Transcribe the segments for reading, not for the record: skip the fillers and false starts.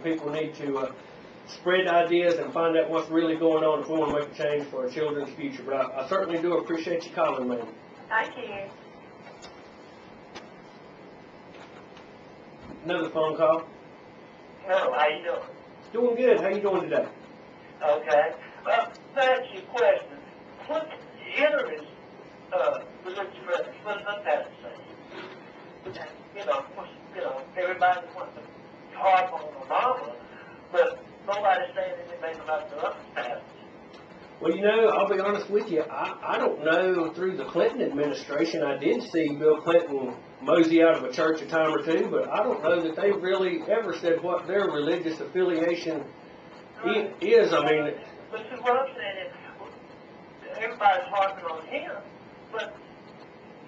People need to spread ideas and find out what's really going on if we want to make a change for our children's future. But I certainly do appreciate you calling, man. Thank you. Another phone call. Hello, how you doing? Doing good. How you doing today? Okay. Well, to answer your question, what Hillary's religious president, what does that say? Everybody wants to harp on Obama, but nobody's saying anything about the other pastors. Well, I'll be honest with you. I don't know through the Clinton administration. I did see Bill Clinton mosey out of a church a time or two, but I don't know that they really ever said what their religious affiliation is. I mean, but see, what I'm saying is, everybody's harping on him, but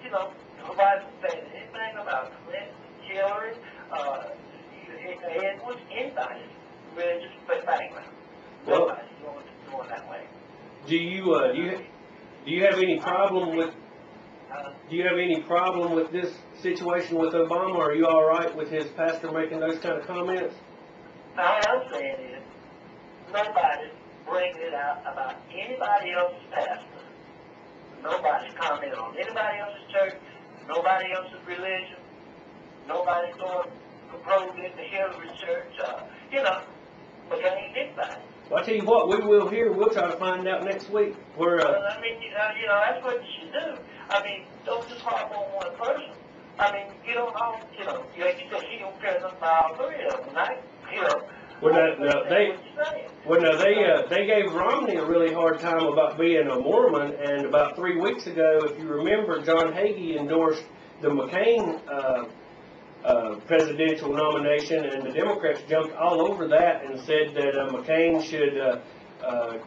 nobody's saying anything about Clinton, Hillary, Edwards, anybody's religious background. Nobody's going that way. Do you have any problem with? Do you have any problem with this situation with Obama? Are you all right with his pastor making those kind of comments? All I'm saying is, nobody's bringing it out about anybody else's pastor. Nobody's commenting on anybody else's church, nobody else's religion. Nobody's going to probe into Hillary's church. But there ain't anybody. Well, I tell you what, we will here. We'll try to find out next week. Well, I mean, that's what you should do. I mean, don't just harp on one person. I mean, you don't know, like you said, she don't care nothing about all three of them, right? They gave Romney a really hard time about being a Mormon, and about 3 weeks ago, if you remember, John Hagee endorsed the McCain presidential nomination, and the Democrats jumped all over that and said that McCain should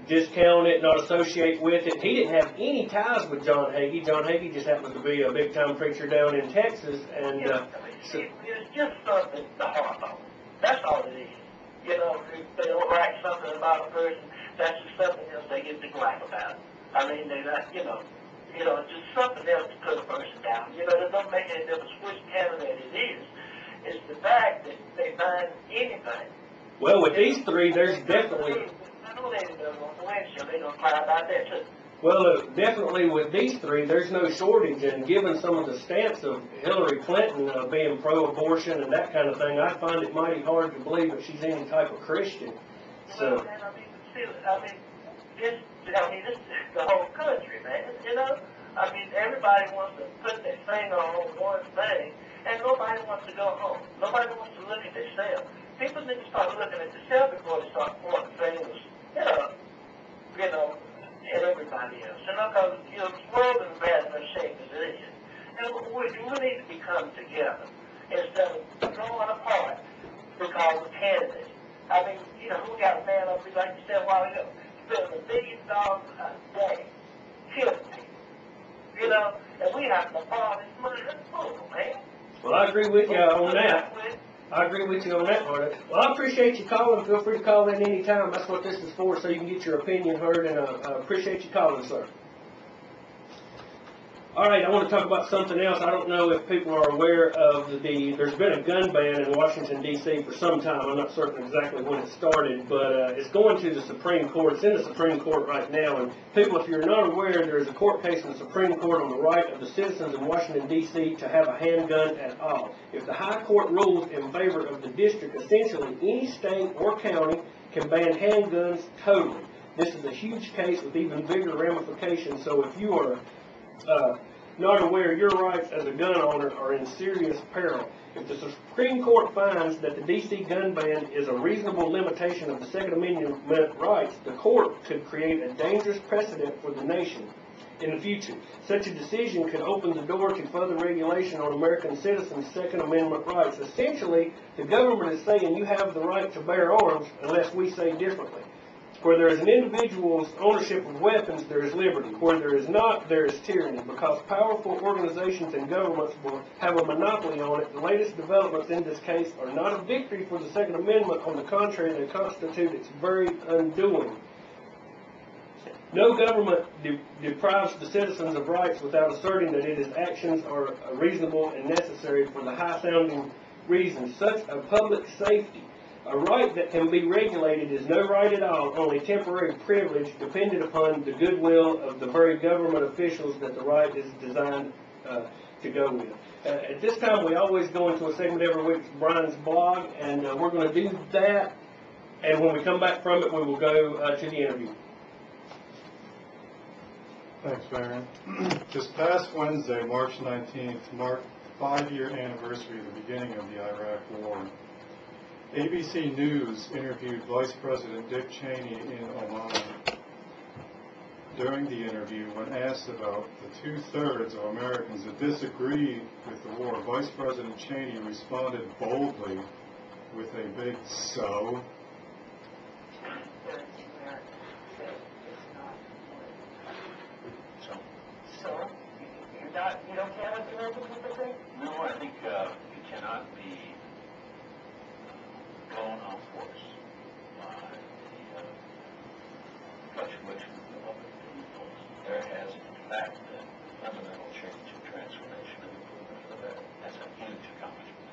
discount it, not associate with it. He didn't have any ties with John Hagee. John Hagee just happens to be a big-time preacher down in Texas, and it's just something to harp on. That's all it is. If they don't write something about a person, that's just something else they get to gripe about. I mean, they're not, just something else to put a person down. It doesn't make any difference which candidate it is. It's the fact that they find anything. Well, with these three, there's definitely... I know they don't want to win, so they're going to cry about that, too. Well, definitely with these three, there's no shortage, and given some of the stance of Hillary Clinton being pro-abortion and that kind of thing, I find it mighty hard to believe that she's any type of Christian. So. Well, man, this is the whole country, man. I mean, everybody wants to put their finger on one thing, and nobody wants to go home. Nobody wants to look at themselves. People need to start looking at themselves before they start pointing fingers, at everybody else. Because, the world is in bad enough shape as it is. And we need to become together instead of growing apart because of candidates. I mean, we got a man up here, like you said a while ago, spending $1 billion a day, killing people. And we have to borrow this money. That's bull, man. Well, I agree with you on that. I agree with you on that part. Well, I appreciate you calling. Feel free to call in any time. That's what this is for, so you can get your opinion heard, and I appreciate you calling, sir. All right, I want to talk about something else. I don't know if people are aware of there's been a gun ban in Washington, D.C. for some time. I'm not certain exactly when it started, but it's going to the Supreme Court. It's in the Supreme Court right now. And people, if you're not aware, there is a court case in the Supreme Court on the right of the citizens in Washington, D.C. to have a handgun at all. If the High Court rules in favor of the district, essentially any state or county can ban handguns totally. This is a huge case with even bigger ramifications. So if you are not aware, your rights as a gun owner are in serious peril. If the Supreme Court finds that the D.C. gun ban is a reasonable limitation of the Second Amendment rights, the court could create a dangerous precedent for the nation in the future. Such a decision could open the door to further regulation on American citizens' Second Amendment rights. Essentially, the government is saying you have the right to bear arms unless we say differently. Where there is an individual's ownership of weapons, there is liberty. Where there is not, there is tyranny. Because powerful organizations and governments will have a monopoly on it, the latest developments in this case are not a victory for the Second Amendment. On the contrary, they constitute its very undoing. No government deprives the citizens of rights without asserting that its actions are reasonable and necessary for the high-sounding reasons, such as public safety. A right that can be regulated is no right at all, only temporary privilege dependent upon the goodwill of the very government officials that the right is designed to go with. At this time, we always go into a segment every week, Brian's blog, and we're going to do that, and when we come back from it, we will go to the interview. Thanks, Baron. This past Wednesday, March 19th, marked the 5-year anniversary of the beginning of the Iraq War. ABC News interviewed Vice President Dick Cheney in Oman. During the interview, when asked about the 2/3 of Americans that disagreed with the war, Vice President Cheney responded boldly with a big "so." So, you don't care what the American people think? No, I think you cannot be blown off course by the fluctuation of public opinion. There has, in fact, been fundamental change and transformation and improvement for the better. That's a huge accomplishment.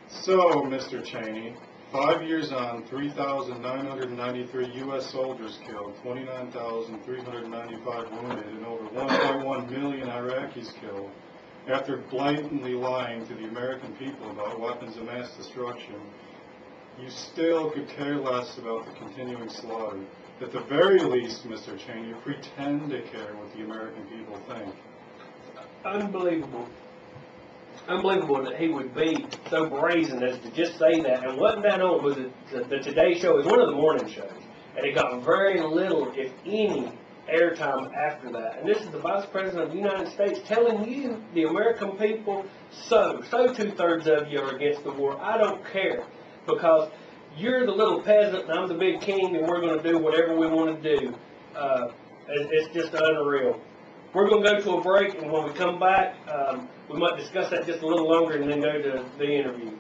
So, Mr. Cheney, 5 years on, 3,993 U.S. soldiers killed, 29,395 wounded, and over 1.1 million Iraqis killed. After blatantly lying to the American people about weapons of mass destruction, you still could care less about the continuing slaughter. At the very least, Mr. Cheney, you pretend to care what the American people think. Unbelievable. Unbelievable that he would be so brazen as to just say that. And wasn't that on, was it the Today Show? It was one of the morning shows. And it got very little, if any, airtime after that. And this is the Vice President of the United States telling you, the American people, so 2/3 of you are against the war. I don't care, because you're the little peasant and I'm the big king, and we're going to do whatever we want to do. It's just unreal. We're going to go to a break, and when we come back, we might discuss that just a little longer and then go to the interview.